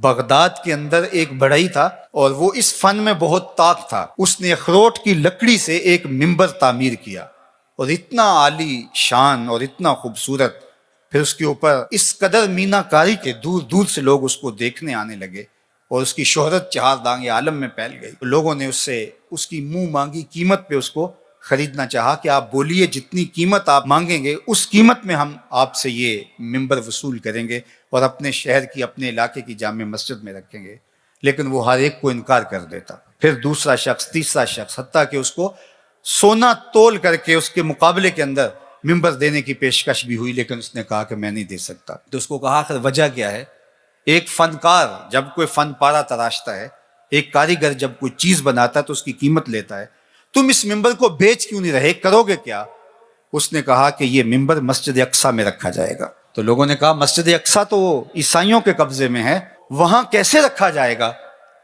Baghdad کے اندر ایک بڑھئی تھا اور وہ اس فن میں بہت طاق تھا. اس نے اخروٹ کی لکڑی سے ایک ممبر تعمیر کیا اور اتنا عالی شان اور اتنا خوبصورت. پھر اس کے اوپر اس قدر مینا کاری کے دور دور سے لوگ اس کو دیکھنے آنے لگے اور اس کی شہرت چہار دانگ عالم میں پھیل گئی. لوگوں نے اس سے اس کی منہ مانگی قیمت پہ اس کو خریدنا چاہا کہ آپ بولیے جتنی قیمت آپ مانگیں گے اس قیمت میں ہم آپ سے یہ ممبر وصول کریں گے اور اپنے شہر کی اپنے علاقے کی جامع مسجد میں رکھیں گے. لیکن وہ ہر ایک کو انکار کر دیتا. پھر دوسرا شخص، تیسرا شخص، حتیٰ کہ اس کو سونا تول کر کے اس کے مقابلے کے اندر ممبر دینے کی پیشکش بھی ہوئی، لیکن اس نے کہا کہ میں نہیں دے سکتا. تو اس کو کہا آخر وجہ کیا ہے؟ ایک فنکار جب کوئی فن پارا تراشتا ہے، ایک کاریگر جب کوئی چیز بناتا ہے تو اس کی قیمت لیتا ہے. تم اس ممبر کو بیچ کیوں نہیں رہے، کرو گے کیا؟ اس نے کہا کہ یہ ممبر مسجد اقصیٰ میں رکھا جائے گا. تو لوگوں نے کہا مسجد اقصیٰ تو عیسائیوں کے قبضے میں ہے، وہاں کیسے رکھا جائے گا؟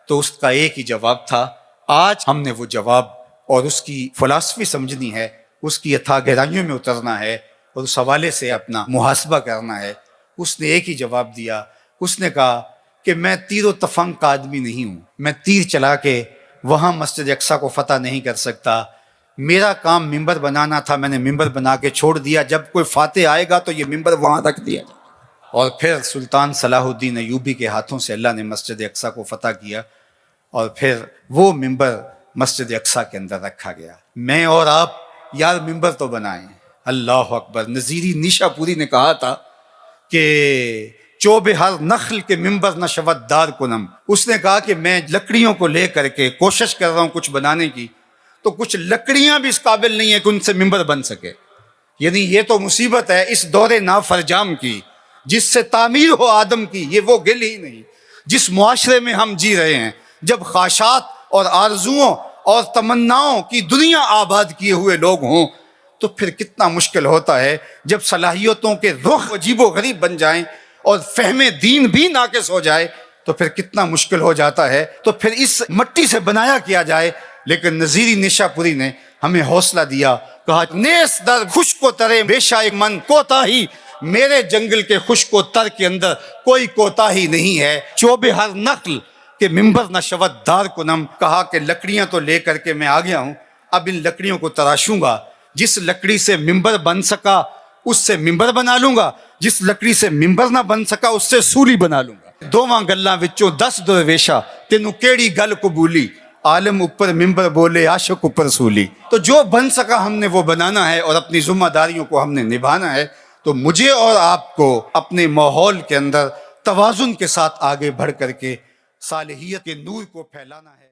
تو اس کا ایک ہی جواب تھا. آج ہم نے وہ جواب اور اس کی فلسفی سمجھنی ہے، اس کی اتھا گہرائیوں میں اترنا ہے اور اس حوالے سے اپنا محاسبہ کرنا ہے. اس نے ایک ہی جواب دیا. اس نے کہا کہ میں تیر و تفنگ کا آدمی نہیں ہوں، میں تیر چلا کے وہاں مسجد اقصیٰ کو فتح نہیں کر سکتا. میرا کام ممبر بنانا تھا، میں نے ممبر بنا کے چھوڑ دیا. جب کوئی فاتح آئے گا تو یہ ممبر وہاں رکھ دیا. اور پھر سلطان صلاح الدین ایوبی کے ہاتھوں سے اللہ نے مسجد اقصیٰ کو فتح کیا اور پھر وہ ممبر مسجد اقصیٰ کے اندر رکھا گیا. میں اور آپ یار ممبر تو بنائیں. اللہ اکبر. نظیری نیشا پوری نے کہا تھا کہ چوب ہر نخل کے ممبر نہ شود دار کنم. اس نے کہا کہ میں لکڑیوں کو لے کر کے کوشش کر رہا ہوں کچھ بنانے کی، تو کچھ لکڑیاں بھی اس قابل نہیں ہیں کہ ان سے ممبر بن سکے. یعنی یہ تو مصیبت ہے اس دور نافرجام کی، جس سے تعمیر ہو آدم کی یہ وہ گل ہی نہیں. جس معاشرے میں ہم جی رہے ہیں، جب خواہشات اور آرزوؤں اور تمناؤں کی دنیا آباد کیے ہوئے لوگ ہوں، تو پھر کتنا مشکل ہوتا ہے جب صلاحیتوں کے رخ عجیب و غریب بن جائیں اور فہم دین بھی ناقص ہو جائے تو پھر کتنا مشکل ہو جاتا ہے. تو پھر اس مٹی سے بنایا کیا جائے. لیکن نظیری نیشا پوری نے ہمیں حوصلہ دیا، کہا نیس در خشک و ترے بیشا ایک من کوتاہی. میرے جنگل کے خشک و تر کے اندر کوئی کوتاہی نہیں ہے. چوب ہر نخل کہ ممبر نہ شود دار کنم. کہا کہ لکڑیاں تو لے کر کے میں آ گیا ہوں، اب ان لکڑیوں کو تراشوں گا. جس لکڑی سے ممبر بن سکا اس سے ممبر بنا لوں گا، جس لکڑی سے ممبر نہ بن سکا اس سے سولی بنا لوں گا. دوواں گلاں وچوں 10 درویشا تینوں کیڑی گل قبولی. عالم اوپر ممبر بولے عاشق اوپر سولی. تو جو بن سکا ہم نے وہ بنانا ہے اور اپنی ذمہ داریوں کو ہم نے نبھانا ہے. تو مجھے اور آپ کو اپنے ماحول کے اندر توازن کے ساتھ آگے بڑھ کر کے صالحیت کے نور کو پھیلانا ہے.